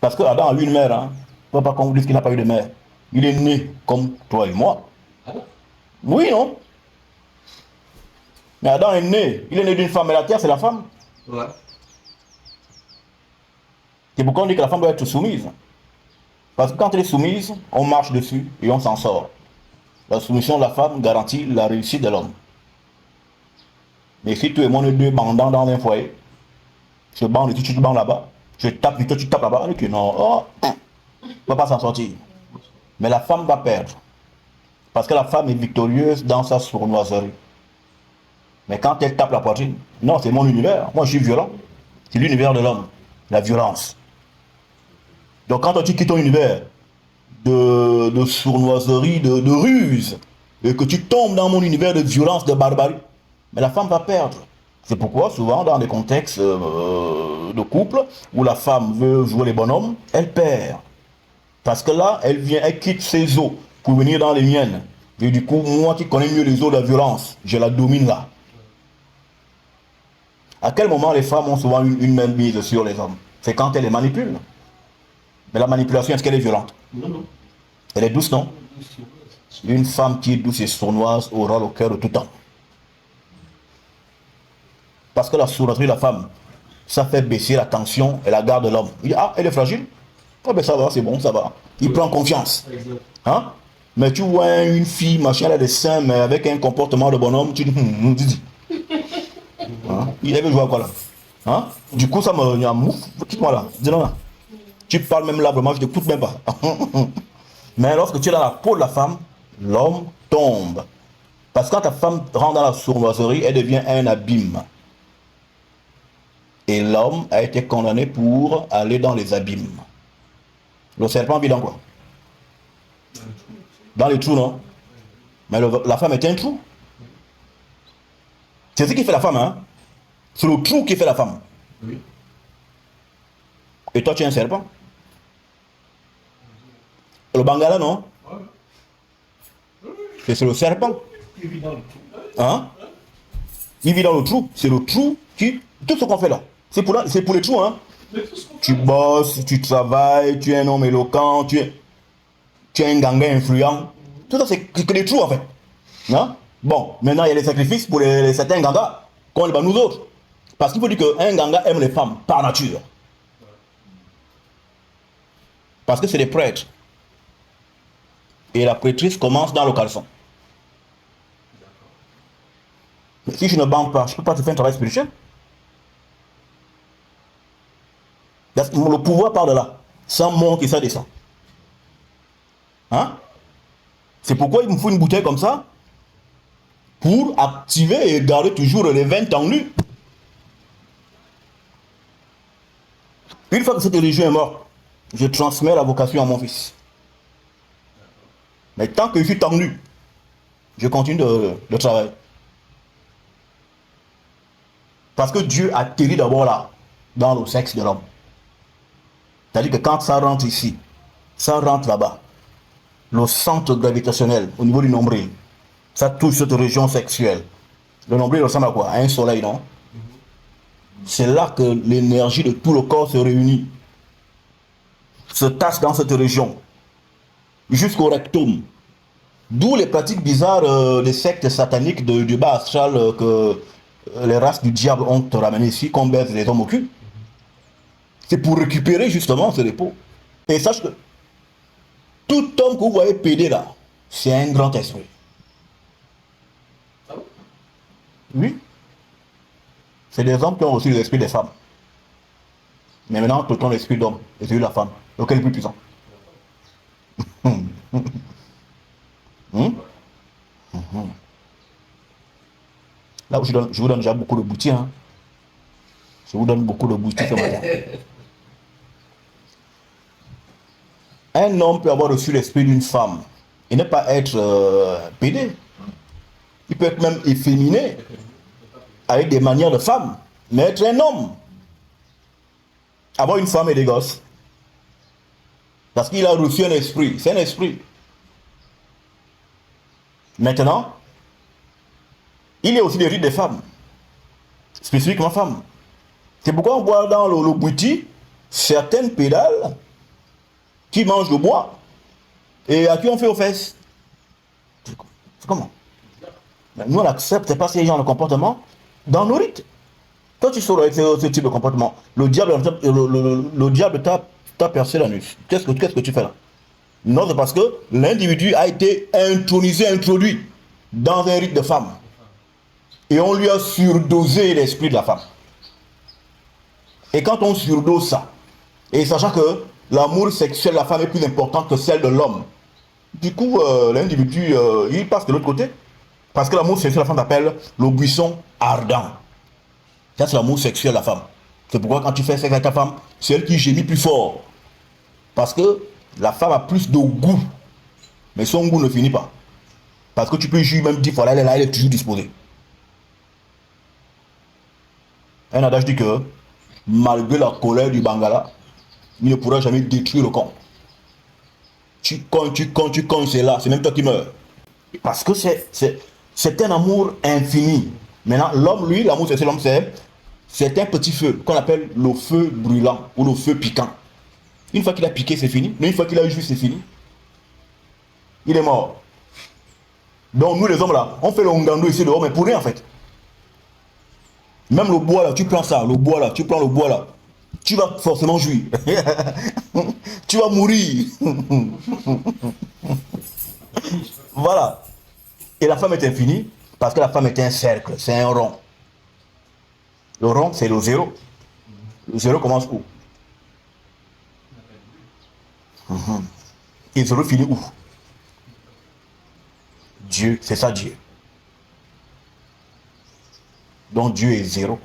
Parce que Adam a eu une mère. Hein. Il ne faut pas qu'on vous dise qu'il n'a pas eu de mère. Il est né comme toi et moi. Oui, non? Mais Adam est né. Il est né d'une femme. Et la terre, c'est la femme. Ouais. C'est pourquoi on dit que la femme doit être soumise. Parce que quand elle est soumise, on marche dessus et on s'en sort. La soumission de la femme garantit la réussite de l'homme. Mais si tu et moi, on est deux bandants dans un foyer, je bande ici, tu te bandes là-bas, je tape et toi tu tapes là-bas, on dit que non, oh, on ne va pas s'en sortir. Mais la femme va perdre. Parce que la femme est victorieuse dans sa sournoiserie. Mais quand elle tape la poitrine, non, c'est mon univers, moi je suis violent. C'est l'univers de l'homme, la violence. Donc quand toi tu quittes ton univers de sournoiserie, de ruse, et que tu tombes dans mon univers de violence, de barbarie, mais la femme va perdre. C'est pourquoi souvent dans des contextes de couple, où la femme veut jouer les bonhommes, elle perd. Parce que là, elle vient, elle quitte ses eaux pour venir dans les miennes. Et du coup, moi qui connais mieux les eaux de la violence, je la domine là. À quel moment les femmes ont souvent une main mise sur les hommes? C'est quand elles les manipulent. Mais la manipulation, est-ce qu'elle est violente? Non. Elle est douce, non? Une femme qui est douce et sournoise aura le cœur de tout temps. Parce que la sournoiserie de la femme, ça fait baisser la tension et la garde de l'homme. Il dit, ah, elle est fragile. Ah ben ça va, c'est bon, ça va. Il prend confiance. Hein? Mais tu vois une fille, machin, elle a des seins, mais avec un comportement de bonhomme, tu dis, hein? Il veut jouer à quoi là? Hein? Du coup, ça me mouf, quitte-moi là, dis-le là. Tu parles même là, vraiment, je ne t'écoute même pas. Mais lorsque tu es dans la peau de la femme, l'homme tombe. Parce que quand ta femme rentre dans la sournoiserie, elle devient un abîme. Et l'homme a été condamné pour aller dans les abîmes. Le serpent vit dans quoi? Dans les trous, non? Mais la femme est un trou. C'est ce qui fait la femme, hein? C'est le trou qui fait la femme. Oui. Et toi, tu es un serpent. Le Bangala, non? C'est le serpent. Hein? Il vit dans le trou. C'est le trou qui... Tout ce qu'on fait là. C'est pour les trous, hein? Tu bosses, tu travailles, tu es un homme éloquent, tu es un ganga influent. Tout ça, c'est que des trous, en fait. Hein? Bon, maintenant, il y a les sacrifices pour certains gangas qu'on les bat nous autres. Parce qu'il faut dire qu'un ganga aime les femmes par nature. Parce que c'est des prêtres. Et la prêtrise commence dans le caleçon. Mais si je ne bande pas, je ne peux pas te faire un travail spirituel. Le pouvoir part de là. Ça monte et ça descend. Hein? C'est pourquoi il me faut une bouteille comme ça pour activer et garder toujours les veines tendues. Une fois que cette religion est morte, je transmets la vocation à mon fils. Mais tant que je suis tendu, je continue de travailler. Parce que Dieu atterrit d'abord là, dans le sexe de l'homme. C'est-à-dire que quand ça rentre ici, ça rentre là-bas. Le centre gravitationnel au niveau du nombril, ça touche cette région sexuelle. Le nombril ressemble à quoi? À un soleil, non? C'est là que l'énergie de tout le corps se réunit, se tasse dans cette région, jusqu'au rectum. D'où les pratiques bizarres des sectes sataniques du bas astral que les races du diable ont ramené ici, qu'on baise les hommes au cul. C'est pour récupérer justement ce repos. Et sache que tout homme que vous voyez pédé là, c'est un grand esprit. Oui. C'est des hommes qui ont reçu l'esprit des femmes. Mais maintenant, tout l'esprit d'homme et celui de la femme. Lequel est le plus puissant? Là où je vous donne déjà beaucoup de boutiques. Hein. Je vous donne beaucoup de boutiques ce matin. Un homme peut avoir reçu l'esprit d'une femme et ne pas être pédé. Il peut être même efféminé, avec des manières de femme, mais être un homme. Avoir une femme et des gosses. Parce qu'il a reçu un esprit. C'est un esprit. Maintenant, il y a aussi des rites des femmes. Spécifiquement femmes. C'est pourquoi on voit dans le bouti certaines pédales qui mange le bois, et à qui on fait aux fesses. C'est comment? Nous, on accepte pas ces genres de comportement dans nos rites. Toi, tu sors avec ce type de comportement. Le diable, le diable t'a percé l'anus. Qu'est-ce que tu fais là? Non, c'est parce que l'individu a été introduit dans un rite de femme. Et on lui a surdosé l'esprit de la femme. Et quand on surdose ça, et sachant que l'amour sexuel de la femme est plus important que celle de l'homme, du coup, l'individu, il passe de l'autre côté. Parce que l'amour sexuel de la femme s'appelle le buisson ardent. Ça, c'est l'amour sexuel de la femme. C'est pourquoi quand tu fais sexe avec ta femme, c'est elle qui gémit plus fort. Parce que la femme a plus de goût. Mais son goût ne finit pas. Parce que tu peux jouer même 10 fois, là, elle est là, elle est toujours disposée. Un adage dit que, malgré la colère du Bangala, il ne pourra jamais détruire le camp. Tu cognes, c'est là, c'est même toi qui meurs. Parce que c'est un amour infini. Maintenant, l'homme, lui, l'amour sexuel, l'homme, c'est un petit feu qu'on appelle le feu brûlant ou le feu piquant. Une fois qu'il a piqué, c'est fini. Mais une fois qu'il a eu juste, c'est fini. Il est mort. Donc nous les hommes là, on fait le ngando ici dehors, mais pour rien en fait. Même le bois là, tu prends ça, le bois là, tu prends le bois là, tu vas forcément jouir. Tu vas mourir. Voilà. Et la femme est infinie, parce que la femme est un cercle, c'est un rond. Le rond, c'est le zéro. Le zéro commence où? Et le zéro finit où? Dieu, c'est ça Dieu. Donc Dieu est zéro.